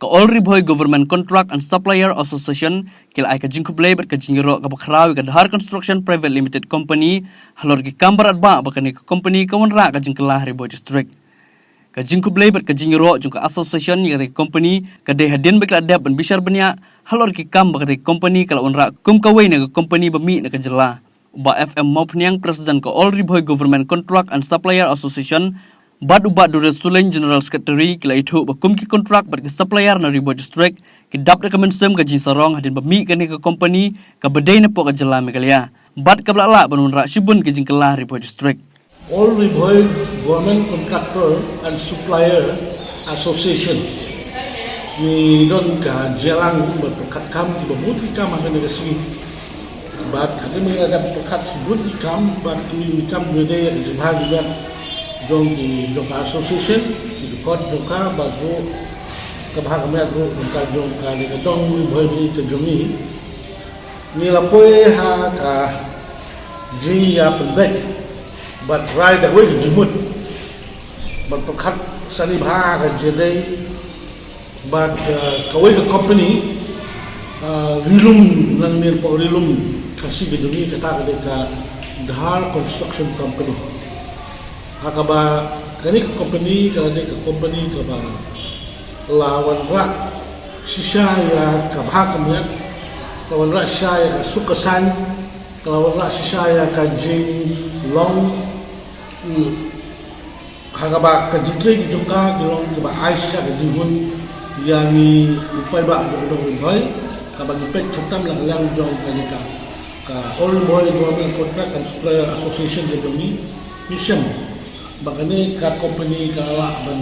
ka All Riboy Government Contract and Supplier Association kila ay ka jingkub labor ka jingiro ka bakrawi ka Dahar Construction Private Limited Company halor ki kambar at ba bakani ka company ka wanra ka jingkala Riboy District. Ka jingkub labor ka jingiro jungka association ni ka company ka dehadin bakla dab ban bishar banya halor ki kam bakani company kala wanra kum kawai na ka company bami na ka jela. Ba FM mau peniang Presiden ka All Riboy Government Contract and Supplier Association Bad ubat dure Sulen General Secretary kila itu bakum ki kontrak bagi supplier na Riboy District ki dap rekomendasem ka jin sarong hadin bami ka ni ka company ka bedai na po ka jela megalia bad ka blala banun ra shibun ki jin kala Riboy District. All Riboy Government Contractor and Supplier Association ni don ka jelang berkat kam di bamut kam akan negasi bad ada mengadap berkat sebut kam bad tu kam bedai yang jemah juga jong di jongka association di kot jongka baru kebahagiaan aku jongka jongka di ketong Riboy ni terjumi ni lapoi ha ka jing ya pendek but right away jumut berpekat sani bah ka jedai but kawai ke company rilum nang mir po rilum kasih geduni kata ka Dahar Construction Company hakaba kani ka company ka company ka ba lawan ra sisaya ka bhakamya lawan ra sisaya ka sukasan lawan ra sisaya ka jing long hakaba ka jitre ki jungka long ka ba aisha ka jingun yani upai ba do boy ka ba pek khatam lang jong kani ka All Riboy Government Contract and Supplier Association de domi mission bagane ka company ka ala ban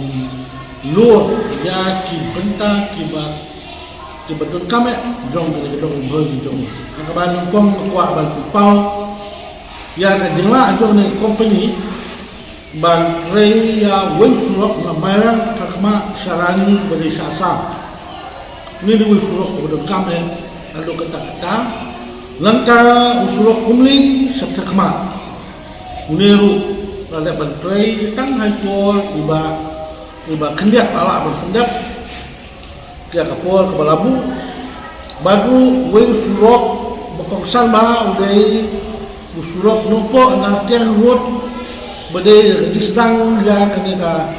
luar ya ki benta ki betul kame jong ke dong bagi jong ka ban kong kwa ban pau ya ka jengla jong ne company ban rei ya wen surok na mayang kakma sarani beri sasa ni di wen surok betul kame lalu kata langka usurok kumling sabta kama uneru ada bantrai tang haipol iba kendiak ala berkendiak dia kapol ke balabu baru we usurok bokong salma udai usurok nopo nantian road badai registang ya kaneka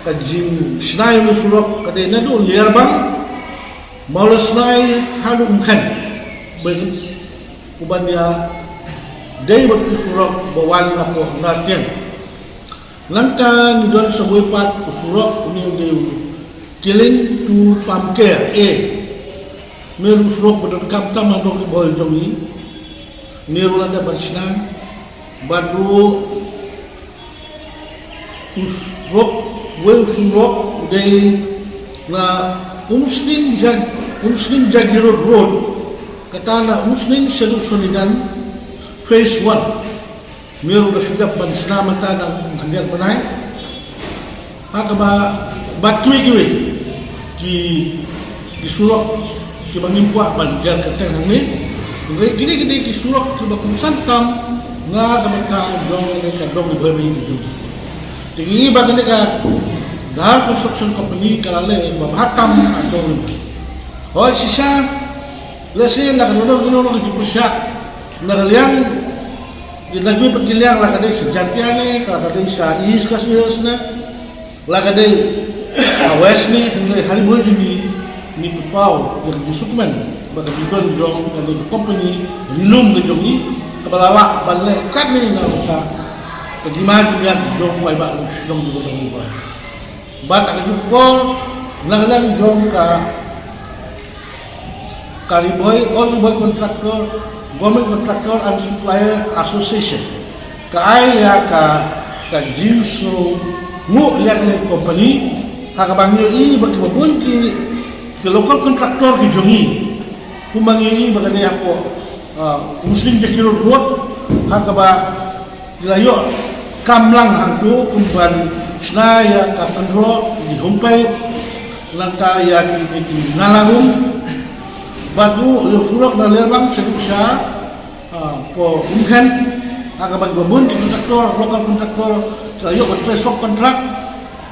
kajim snai usurok kadai nadu liar bang maula snai halu mkan ben uban ya dai usurok bawan lapo nantian langkah ni don sebuah pat usurok ni de killing to pamker meru usurok bedon kapta madok Riboy jomi meru landa barsnan badru usurok de na muslim jagiro road katana muslim solusionidan phase 1 meru dah sudah bersama mata dan kemudian benai hakaba batui kiwe ki surok ki bangimpua banjar keteng hangni gini ki surok ki bakum santam nga kamata dong ne ka dong Riboy itu tinggi bagane ka Dahar Construction Company kalale bahatam atau hoy sisa lese la kanono ki pusya nagalian Nagwi pagkiliang lakadai sa Jantiane, lakadai sa East Casios na, lakadai sa West ni, hindi Hariboy ni Pupaw, yung Jusukman, baka dito yung kanil company, rilum ka yung ni, kabalala, balay, kami na ka, pag-imahan ko yan, yung may ba, yung dito ng iba. Ba't ang ito po, nakalang yung Riboy, All Riboy Contractor, Government Contractor and Supplier Association kaaya ka jinso mu lihat ni company hakabangyo i bagibabun ki local contractor ki jongi kumbangi bagane ako muslim jakiro road hakaba ilayo kamlang hantu kumban snaya ka pendro di humpay lanta ya ki nalangum baru surok dan lerbang sediksa po umkan agak babun di kontraktor lokal kontraktor layu bertresok kontrak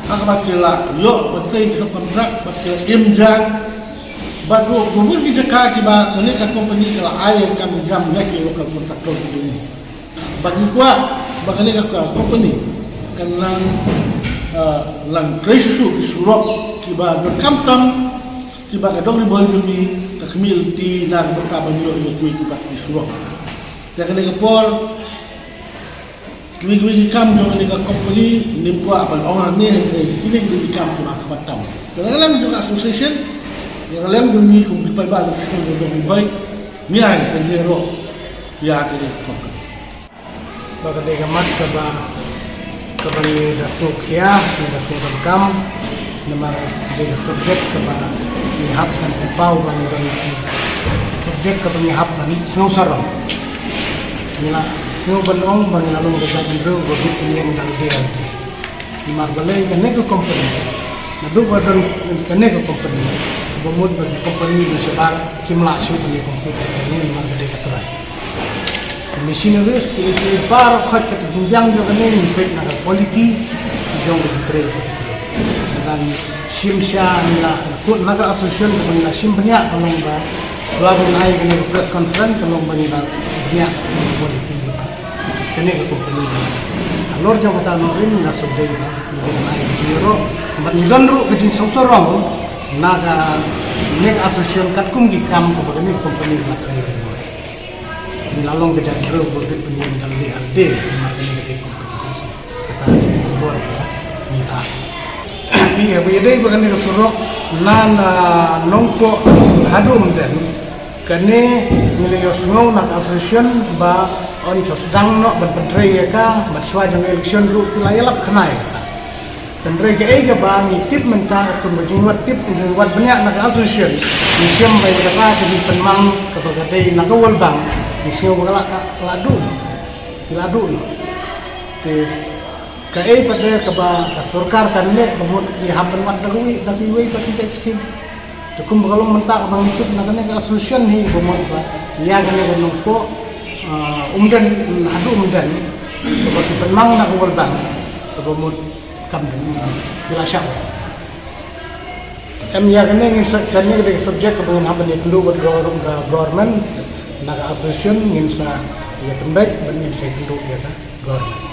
akabakila yo batay sa kontrak bakil imjan baru gubur di Jakarta kiba kini ka company kala ayat kami jam lagi lokal kontraktor ini bagi kuat bakal ka company kan lang kresu isurok kiba kamtam kiba ka dong boy jumi ka kemil ti nang bertaban yo kiba isurok takane ka por kami kam jong ni ka company ni kuat ban orang ni kini di kam kiba katam kadang juga association yang lain demi kumpulan baru kita demi baik miai penjero ya kini company bagai gamat kabani dasukya dasukam kam nama dia subjek kabani hab dan pau bani subjek kabani hab bani snow sarong nila snow balong bani lalu kita biru godit yang dal dia di marbalai kene ko company nadu badan kene ko company bumud bagi company di sebar kimla shu bani company ini marbalai katrai machineries ke par khat ke jinjang jo kene ni pek na quality jong di trade dan simsha na ko naga association ko na simpnya kalong ba lagu nai kene press conference kalong bani na dia quality ba kene ko company alor jong ta no rin na subdai ba ni nai zero ban ganru ke jin sosoro naga nek association kat kum gi kam ko ba ni company na trade nilalong ke jangkau bukit penyim dan lihat makanya kita kompetisi kita buat minta ini ya beda bagan ni surok nan nongko hadum dan kene nilai snow nak association ba on sedang nok berpentrei ya ka matswa jang election ru kilayalap kenai kata pentrei ke ega ba ngitip menta kun bajingwat tip ngwat banyak nak association museum bai kata jadi penmang kebagai nak awal bang Isyo bagala ladun te kai pada ka sarkar kan ne bamut ki haban mat dagui dakiwi pati tek skim tukum bagalong mentak bang itu nakane ka solution ni bamut ba ya gane gonong ko umdan hadu umdan bagi penmang nak wal bang bamut kam bila syak ya gane ngin sakane de subjek ke haban ni pendu buat government naga association ngin sa ya tembak ban ngin sa pendu ya ka government